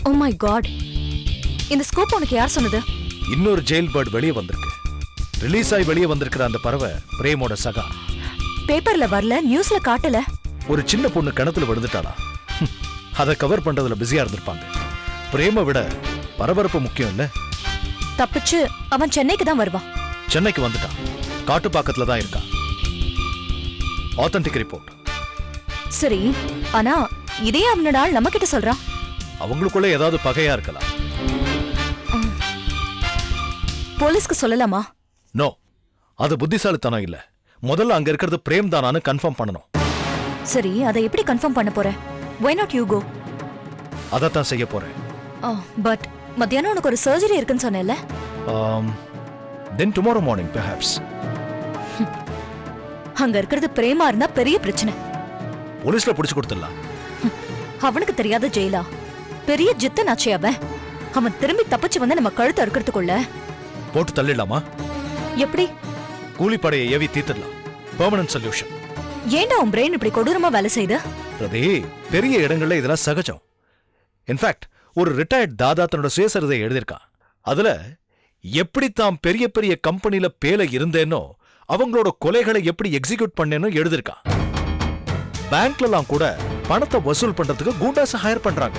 Oh my God, இந்த scoop உனக்கு யார் சொன்னது? இன்னொரு ஜெயில் பேர்ட் வெளியே வந்திருக்கு. ரிலீஸ் ஆகி வெளியே வந்திருக்கிற அந்த பறவை பிரேமோட சகா. பேப்பர்ல வரல, நியூஸ்ல காட்டல. ஒரு சின்ன பொண்ணு கிணத்துல விழுந்துட்டாளா, அதை கவர் பண்றதுல பிஸியா இருந்திருப்பாங்க. பிரேமை விட பரபரப்பு முக்கியம் இல்ல. தப்பிச்சு அவன் சென்னைக்கு தான் வருவான். சென்னைக்கு வந்துட்டான், காட்டுப்பாக்கத்துல தான் இருக்கான். Authentic report. சரி, ஆனா இதே அவனோட ஆள் நம்ம கிட்ட சொல்றான். அவங்களுக்குள்ள ஏதாவது பகையா இருக்கலாம். போலீஸ்க்கு சொல்லலாமா? நோ, அது புத்திசாலித்தனம் இல்ல. முதல்ல அங்க இருக்கிறது பிரேம் தானான்னு கன்ஃபார்ம் பண்ணணும். சரி, அதை எப்படி கன்ஃபார்ம் பண்ண போற? why not you go? அதத்தான் செய்ய போறேன். பட் மத்தியானம் உனக்கு ஒரு சர்ஜரி இருக்குன்னு சொன்னேல்ல? then tomorrow morning perhaps. அங்க இருக்கிறது பிரேமா இருந்தா பெரிய பிரச்சனை. போலீஸ்ல புடிச்சு கொடுத்துடலாம். அவனுக்கு தெரியாத ஜெயிலா? பெரிய ஜித்தன் ஆச்சே அவன். அவன் திரும்பி தப்பிச்சு வந்து நம்ம கழுத்தை அறுக்கிறதுக்குள்ள போட்டு தள்ளிடலாமா? எப்படி? கூலிப்படையை ஏவி தீர்த்திடலாம். Permanent solution. ஏன்டா உன் பிரெயின் இப்படி கொடூரமா வேலை செய்யுது? அதே பெரிய இடங்கள்ல இதெல்லாம் சகஜம். இன்ஃபேக்ட் ஒரு ரிட்டையர்ட் தாதா தன்னோட சுயசரிதை எழுதியிருக்கான். அதுல எப்படி தாம் பெரிய பெரிய கம்பெனில பேல இருந்தேனோ அவங்களோட கொலைகளை எப்படி எக்ஸிக்யூட் பண்ணேனோ எழுதியிருக்கான். பேங்க்லாம் கூட பணத்தை வசூல் பண்றதுக்கு கூண்டாஸ ஹையர் பண்றாங்க.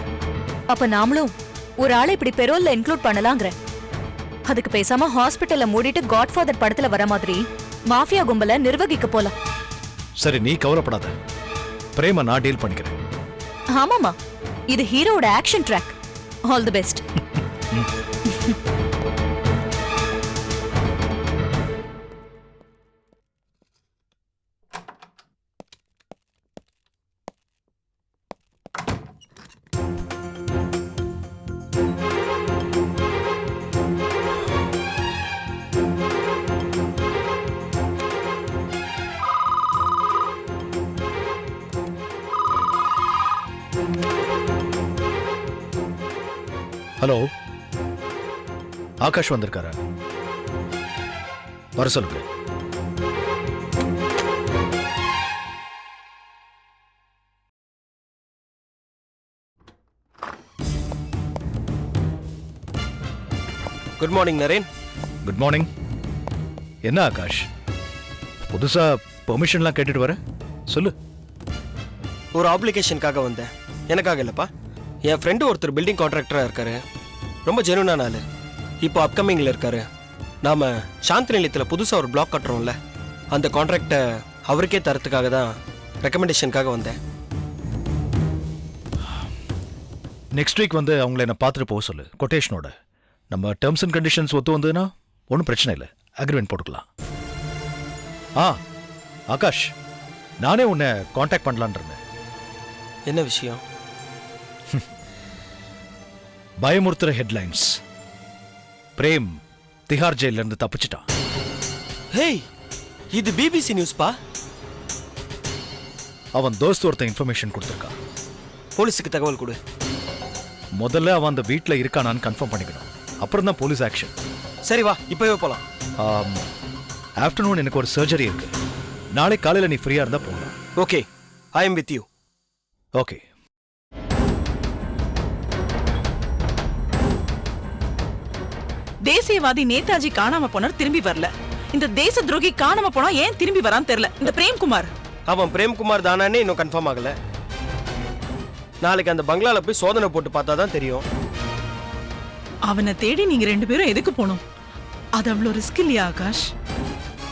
அப்ப நாமளும் ஒரு ஆளை இப்படி பெரோல்ல இன்க்ளூட் பண்ணலாங்கிற. அதுக்கு பேசாம ஹாஸ்பிட்டல்ல மூடிட்டு காட்ஃபாதர் படத்துல வர மாதிரி மாஃபியா கும்பல நிர்வகிக்க போலாம். சரி, நீ கவலைப்படாத. பிரேம நான் டீல் பண்ணிக்கிறேன். ஆமாமா, இது ஹீரோட action track. All the best. Hello, Akash வந்திருக்காரா? வர சொல்லுங்க. Good morning Naren. Good morning. என்ன ஆகாஷ், புதுசா பெர்மிஷன்லாம் கேட்டுட்டு வர? சொல்லு. ஒரு அப்ளிகேஷனுக்காக வந்தேன். எனக்காக இல்லப்பா, என் ஃப்ரெண்டு ஒருத்தர் பில்டிங் கான்ட்ராக்டராக இருக்காரு. ரொம்ப ஜெனுவனான ஆள். இப்போ அப்கமிங்கில் இருக்காரு. நாம் சாந்தி நிலையத்தில் புதுசாக ஒரு பிளாக் கட்டுறோம்ல, அந்த கான்ட்ராக்டை அவருக்கே தரத்துக்காக தான் ரெக்கமெண்டேஷனுக்காக வந்தேன். நெக்ஸ்ட் வீக் வந்து அவங்கள என்ன பார்த்துட்டு போக சொல்லு, கொட்டேஷனோட. நம்ம டேர்ம்ஸ் அண்ட் கண்டிஷன்ஸ் ஒத்து வந்ததுன்னா ஒன்றும் பிரச்சனை இல்லை, அக்ரிமெண்ட் போட்டுக்கலாம். ஆகாஷ், நானே உன்னை காண்டாக்ட் பண்ணலான் இருந்தேன். என்ன விஷயம்? பயமுறுத்துற ஹெட்லைன்ஸ். பிரேம் திஹார் ஜெயில இருந்து தப்பிச்சிட்டான். ஹேய், இது பிபிசி நியூஸ்பா. அவன் தோஸ்து ஒருத்தன் இன்ஃபர்மேஷன் கொடுத்துருக்கான். போலீஸுக்கு தகவல் கொடு. முதல்ல அவன் அந்த வீட்டில் இருக்கானான்னு கன்ஃபார்ம் பண்ணிக்கணும், அப்புறம் தான் போலீஸ் ஆக்ஷன். சரி வா, இப்போவே போகலாம். ஆஃப்டர்நூன் எனக்கு ஒரு சர்ஜரி இருக்கு. நாளை காலையில் நீ ஃப்ரீயாக இருந்தால் போகலாம். Okay, I am with you. Okay. தேசியவாதி நேதாஜி காணாம போனார், திரும்பி வரல. இந்த தேச துரோகி காணாம போனா ஏன் திரும்பி வரான்னு தெரியல. இந்த பிரேம்குமார், அவன் பிரேம்குமார் தானே இன்னும் கன்ஃபார்ம் ஆகல. நாளைக்கு அந்த பங்களால போய் சோதனை போட்டு பார்த்தா தான் தெரியும். அவனை தேடி நீங்க 2 பேரும் எதுக்கு போகணும்? அது அவ்வளவு ரிஸ்க் இல்லையா ஆகாஷ்?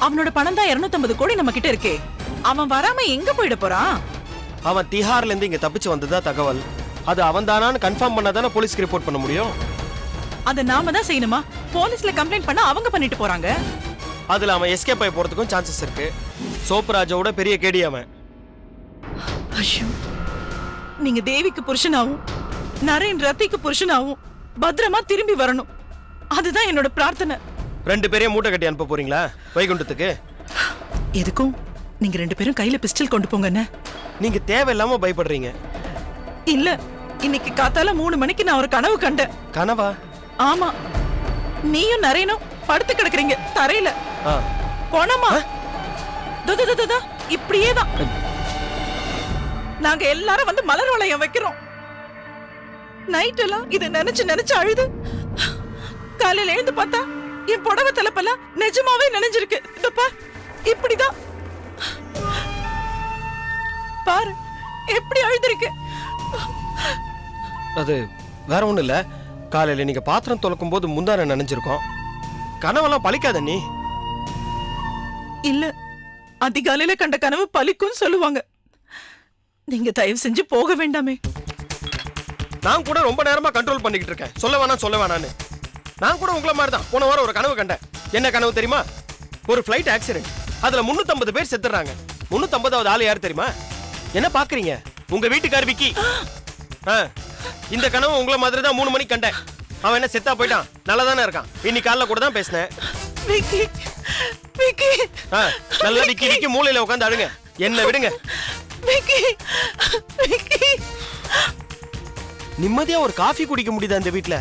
அவனோட பணம் தான் 250 கோடி நம்ம கிட்ட இருக்கே. அவன் வராம எங்க போயிட போறான்? அவன் திஹார்ல இருந்து இங்க தப்பிச்சு வந்ததா தகவல். அது அவன் தானான்னு கன்ஃபார்ம் பண்ணாதானே போலீஸ்க்கு ரிப்போர்ட் பண்ண முடியும். அத நாம தான் செய்யணுமா? போலீஸ்ல கம்ப்ளைண்ட் பண்ணா அவங்க பண்ணிட்டு போறாங்க. அதுல அவன் எஸ்கேப் ஆகி போறதுக்கும் சான்சஸ் இருக்கு. சோப்ராஜோட பெரிய கேடி அவன். ஐயோ, நீங்க தேவிக்கு புருஷனாவும் நரேன் ரத்திக்கு புருஷனாவும் பத்திரமா திரும்பி வரணும். அதுதான் என்னோட பிரார்த்தனை. 2 பேரையும் மூட்டை கட்டி அனுப்ப போறீங்களா வைகுண்டத்துக்கு? எதுக்கும் நீங்க 2 பேரும் கையில பிஸ்டல் கொண்டு போங்க. நீங்க தேவையில்லாம பயப்படுறீங்க. இல்ல, இன்னைக்கு காத்தால 3 மணிக்கு நான் ஒரு கனவு கண்டேன். கனவா? ஆமா, நீயும் நரேனும் படுத்து கிடக்குறீங்க தரையில. போனமா இப்படியே தான் நாங்க எல்லாரும் வந்து மலர் வளையம் வைக்கிறோம். நைட் எல்லாம் இத நினைச்சு அழுது காலையில எழுந்து பார்த்தா என் புடவை தலைப்பெல்லாம் நிஜமாவே நினைஞ்சிருக்கு. இதப்பா இப்படிதான் பாரு எப்படி அழுதுருக்கு. அது வேற ஒண்ணும் இல்ல, காலையில நீங்க பாத்திரம் துலக்கும் போது முந்தான நினைஞ்சிருக்கோம். கனவெல்லாம் பழிக்காத நீ. இல்ல, அதிகாலையில கண்ட கனவு பலிக்கும் சொல்லுவாங்க. நீங்க தயவு செஞ்சு போக வேண்டாமே. நான் கூட ரொம்ப நேரமா கண்ட்ரோல் பண்ணிக்கிட்டு இருக்கேன், சொல்ல வேணான்னு. நான் கூட உங்களை மாதிரி தான் போன வாரம் ஒரு கனவு கண்டேன். என்ன கனவு தெரியுமா? ஒரு ஃபிளைட் ஆக்சிடென்ட், அதுல 350 பேர் செத்துறாங்க. 350வது ஆள் யாரு தெரியுமா? என்ன பாக்குறீங்க? உங்க வீட்டுக்கார் விக்கி. இந்த கனவு உங்களை மாதிரி தான் 3 மணிக்கு கண்டேன். அவன் என்ன செத்தா போயிட்டான், நல்லா தானே இருக்கான். இன்னைக்கு காலைல கூட தான் பேசினேன். விக்கி விக்கி நல்லா விக்கி விக்கி மூலையில உட்காந்து அழுங்க, என்ன விடுங்க. விக்கி விக்கி நிம்மதியா ஒரு காஃபி குடிக்க முடியுதா இந்த வீட்ல?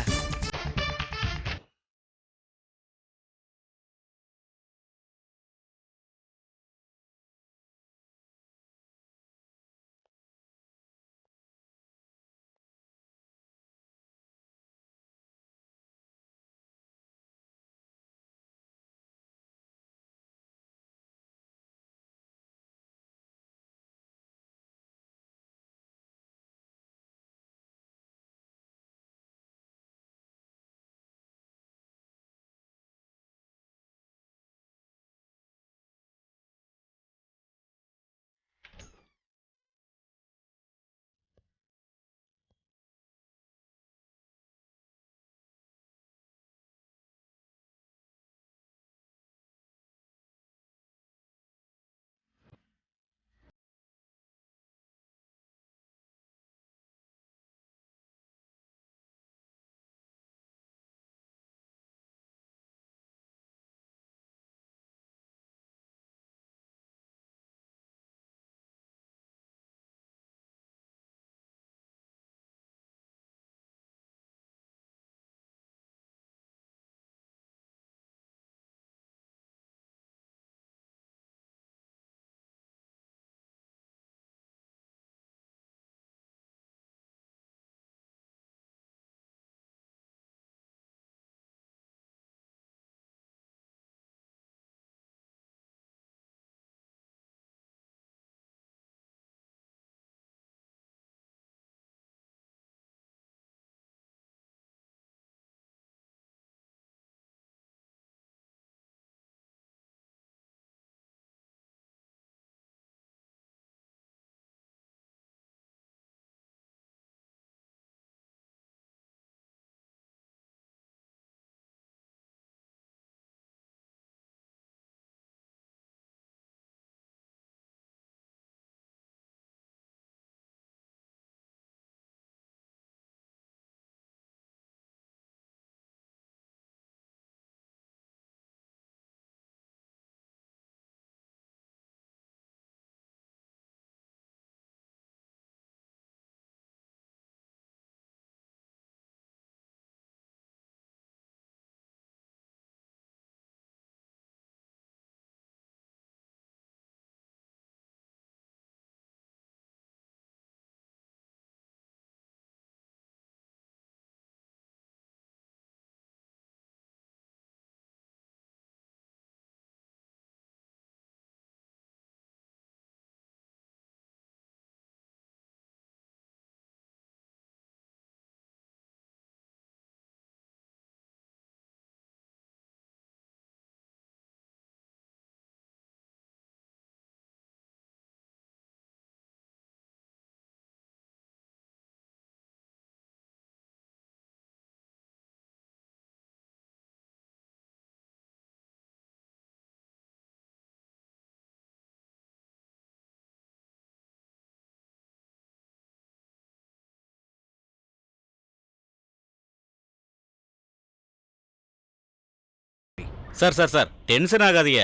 சார் சார் சார் டென்ஷன் ஆகாதீங்க.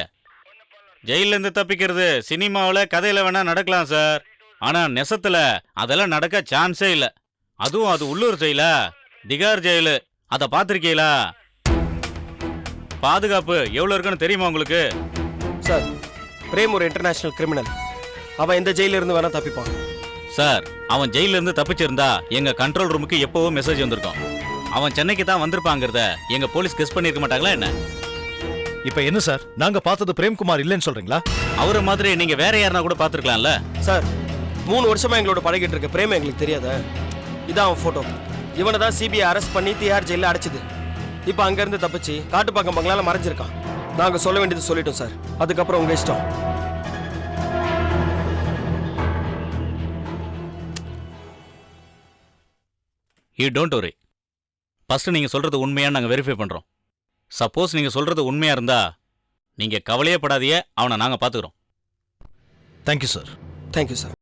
ஜெயிலேருந்து தப்பிக்கிறது சினிமாவில் கதையில் வேணா நடக்கலாம் சார். ஆனால் நெசத்தில் அதெல்லாம் நடக்க சான்ஸே இல்லை. அதுவும் அது உள்ளூர் ஜெயிலா, திகார் ஜெயிலு. அதை பார்த்துருக்கீங்களா? பாதுகாப்பு எவ்வளோ இருக்குன்னு தெரியுமா உங்களுக்கு? சார், பிரேம் ஒரு இன்டர்நேஷனல் கிரிமினல். அவன் எந்த ஜெயில இருந்து வேணா தப்பிப்பான். சார் அவன் ஜெயில இருந்து தப்பிச்சிருந்தா எங்க கண்ட்ரோல் ரூமுக்கு எப்பவோ மெசேஜ் வந்திருக்கும். அவன் சென்னைக்கு தான் வந்திருப்பாங்கிறத எங்க போலீஸ் கெஸ் பண்ணிருக்க மாட்டாங்களா என்ன? இப்ப என்ன சார், நாங்க பார்த்தது பிரேம்குமார் இல்லைன்னு சொல்றீங்களா? அவரை மாதிரி நீங்க வேற யாருனா கூட பாத்துருக்கலாம்ல. சார் 3 வருஷமா எங்களோட பழகிட்டு இருக்க பிரேம் எங்களுக்கு தெரியாத. இதான் அவன் போட்டோ. இவனை தான் சிபிஐ அரெஸ்ட் பண்ணி திஹார் ஜெயில அடைச்சது. இப்போ அங்கிருந்து தப்பிச்சு காட்டுப்பாக்கம் பங்களால மறைஞ்சிருக்கான். நாங்க சொல்ல வேண்டியது சொல்லிட்டோம் சார். அதுக்கப்புறம் உங்க இஷ்டம். You don't worry. ஃபர்ஸ்ட் நீங்க சொல்றது உண்மையா நாங்க வெரிஃபை பண்றோம். சப்போஸ் நீங்க சொல்றது உண்மையா இருந்தா நீங்க கவலையே படாதீங்க, அவனை நாங்க பாத்துக்கிறோம். Thank you sir. Thank you sir.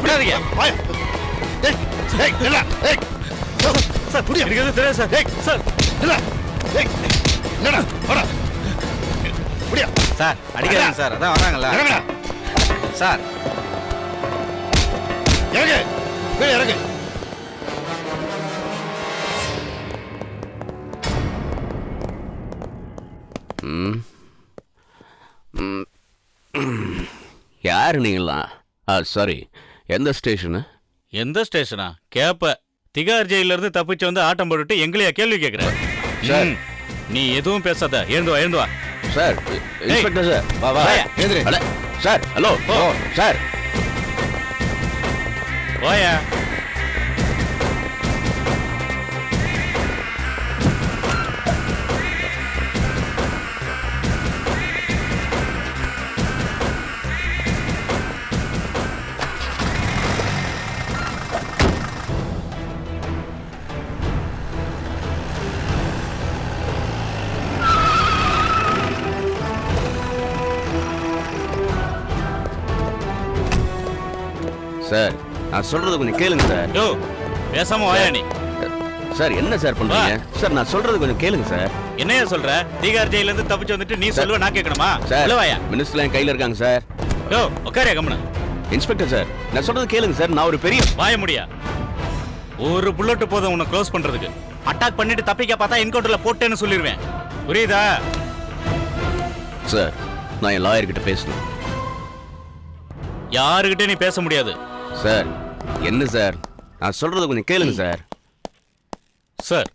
விடாதீங்க. சார் புடியா, எனக்கு எதுவும் தெரியாது சார். சார் என்னடா வாடா புடியா. சார் அடிக்காதீங்க சார், அதான் வராங்கல்ல சார். இறங்கு, கீழே இறங்கு. யாரு நீங்களா? சாரி, எந்த ஸ்டேஷனு? எந்த ஸ்டேஷனா கேப்ப? திகார் ஜெயில இருந்து தப்பிச்சு வந்து ஆட்டம் போட்டுட்டு எங்களையா கேள்வி கேக்குற? சார் நீ எதுவும் பேசாத, எழுந்து வா, எழுந்து வா. Sir, inspector sir. வா வா வாயா. எதிரே. அட, சார் ஹலோ சார். வாயா. சார் நான் சொல்றது கொஞ்சம் கேளுங்க சார். யோ பேசாம வாயா நீ. சார் என்ன சார் பண்றீங்க? சார் நான் சொல்றது கொஞ்சம் கேளுங்க சார். என்னையா சொல்ற? திகார் ஜெயில இருந்து தப்பிச்சு வந்துட்டு நீ சொல்லுவ நான் கேட்கணுமா? சார் உள்ள வாயா. மினிஸ்டர் என் கையில இருக்காங்க சார். யோ உட்காரியா கம்முனு. இன்ஸ்பெக்டர் சார் நான் சொல்றது கேளுங்க சார். நான் ஒரு பெரிய வாய முடியா. ஒரு புல்லட் போதும் உன்னை க்ளோஸ் பண்றதுக்கு. அட்டாக் பண்ணிட்டு தப்பிக்க பார்த்தா என்கவுண்டர்ல போட்டேன்னு சொல்லிடுவேன். புரியுதா? சார் நான் என் லாயர் கிட்ட பேசணும். யாருகிட்ட நீ பேச முடியாது. சார் என்ன சார், நான் சொல்றது கொஞ்சம் கேளுங்க சார். சார்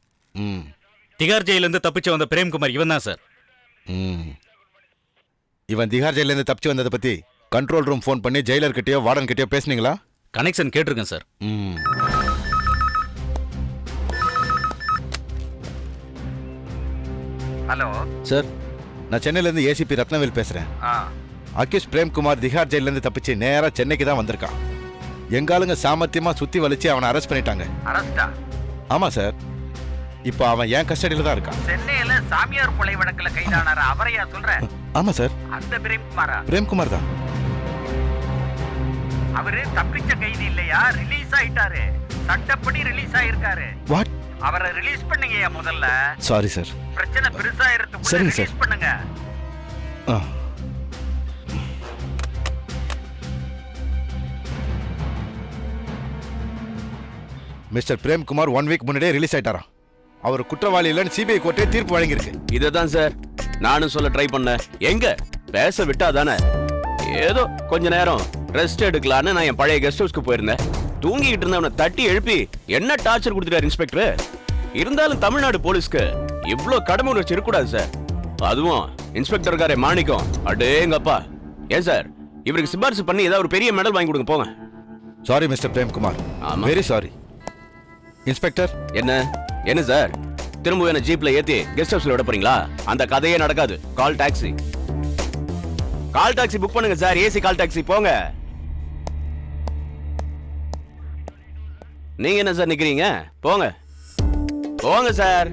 திகார் ஜெயில இருந்து தப்பிச்சு வந்த பிரேம்குமார் இவன் தான் சார். இவன் திஹார் ஜெயில இருந்து தப்பிச்சு வந்ததை பத்தி கண்ட்ரோல் ரூம் ஃபோன் பண்ணி ஜெயிலர் கிட்டயோ வார்டன் கிட்டயோ பேசுனீங்களா? கனெக்ஷன் கேட்டிருக்கேன் சார். ஹலோ சார், நான் சென்னையில இருந்து ஏசிபி ரத்னவேல் பேசுறேன். அக்யூஸ் பிரேம்குமார் திஹார் ஜெயில இருந்து தப்பிச்சு நேரா சென்னைக்கு தான் வந்திருக்கான். எங்காளுங்க சாமர்த்தியமா சுத்தி வலிச்சு அவனை அரெஸ்ட் பண்ணிட்டாங்க. அரஸ்டா? ஆமா சார், இப்போ அவன் என் கஸ்டடியில தான் இருக்கான். சென்னையில சாமியார் கொலை வழக்குல கைதானார அவரையா சொல்ற? ஆமா சார், அந்த பிரேம்குமாரா? பிரேம்குமார் தான். அவரு தப்பிச்ச கைதி இல்லையா, ரிலீஸ் ஆயிட்டாரு. சட்டப்படி ரிலீஸ் ஆயிருக்காரு. வாட்? அவரை ரிலீஸ் பண்ணுங்கயா முதல்ல. Sorry sir. பிரச்சனை பெருசாயிரத்துக்குள்ள சரிங்க சார். ரிலீஸ் பண்ணுங்க. மிஸ்டர் பிரேம்குமார் 1 வீக் முன்னாடியே ரிலீஸ் ஆயிட்டாராம். அவர் குற்றவாளி இல்லைன்னு சிபிஐ கோர்ட்டே தீர்ப்பு வழங்கியிருக்கு. இததான் சார் நானும் சொல்ல ட்ரை பண்ணேன். எங்க பேச விட்டா தானே. ஏதோ கொஞ்ச நேரம் ரெஸ்ட் எடுக்கலான்னு நான் என் பழைய கெஸ்ட் ஹவுஸ்க்கு போயிருந்தேன். தூங்கிக்கிட்டு இருந்தவனை தட்டி எழுப்பி என்ன டார்ச்சர் கொடுத்துட்டாரு இன்ஸ்பெக்டர். இருந்தாலும் தமிழ்நாடு போலீஸ்க்கு இவ்ளோ கடமை உணர்ச்சி இருக்கக்கூடாது சார். அதுவும் இன்ஸ்பெக்டர்காரே மாணிக்கம், அடேங்கப்பா. ஏன் சார் இவருக்கு சிபாரிசு பண்ணி ஏதாவது ஒரு பெரிய மெடல் வாங்கி கொடுங்க போங்க. சாரி மிஸ்டர் பிரேம்குமார், ஆமா. Very sorry. இன்ஸ்பெக்டர், என்ன என்ன சார் திரும்ப என்ன ஜீப்ல ஏத்தி கெஸ்ட் ஹவுஸ்ல விட போறீங்களா? அந்த கதையே நடக்காது. Call taxi, call taxi book பண்ணுங்க சார். ஏசி கால் டாக்ஸி போங்க. நீங்க என்ன சார் நிக்கிறீங்க? போங்க போங்க சார்.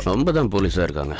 ரொம்ப தான் போலீஸா இருக்காங்க.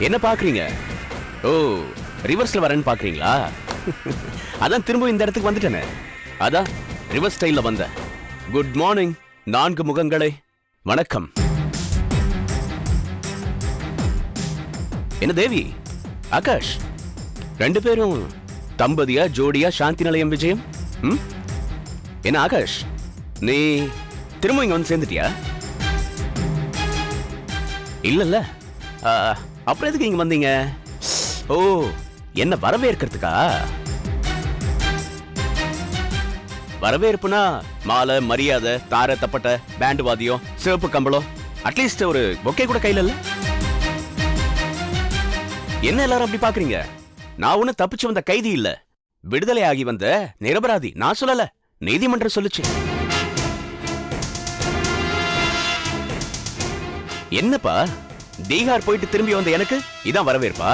என்ன பாக்குறீங்க? ஓ, ரிவர்ஸ்ல வரேன்னு பாக்குறீங்களா? அதான் திரும்ப இந்த இடத்துக்கு வந்துட்டேனே. அதான் ரிவர்ஸ் ஸ்டைல்ல வந்தேன். குட் மார்னிங் 4 முகங்களே, வணக்கம். என்ன தேவி, ஆகாஷ், 2 பேரும் தம்பதியா ஜோடியா சாந்தி நிலையம் விஜயம்? என்ன ஆகாஷ், நீ திரும்ப இங்க வந்து சேர்ந்துட்டியா? இல்லல்ல, அப்புறம் எதுக்கு இங்க வந்தீங்க? ஓ, என்ன வரவேற்கிறதுக்கா? வரவேற்புனா மாலை, மரியாதை, தார தப்பட்ட, பேண்ட் வாத்தியம், சிவப்பு கம்பளம், அட்லீஸ்ட் ஒரு பொக்கே கூட கையில இல்ல. என்ன எல்லாரும் அப்படி பாக்குறீங்க? நான் ஒண்ணு தப்பிச்சு வந்த கைதி இல்ல, விடுதலை ஆகி வந்த நிரபராதி. நான் சொல்லல, நீதிமன்றம் சொல்லுச்சு. என்னப்பா, பீகார் போயிட்டு திரும்பி வந்த எனக்கு இதான் வரவேற்பா?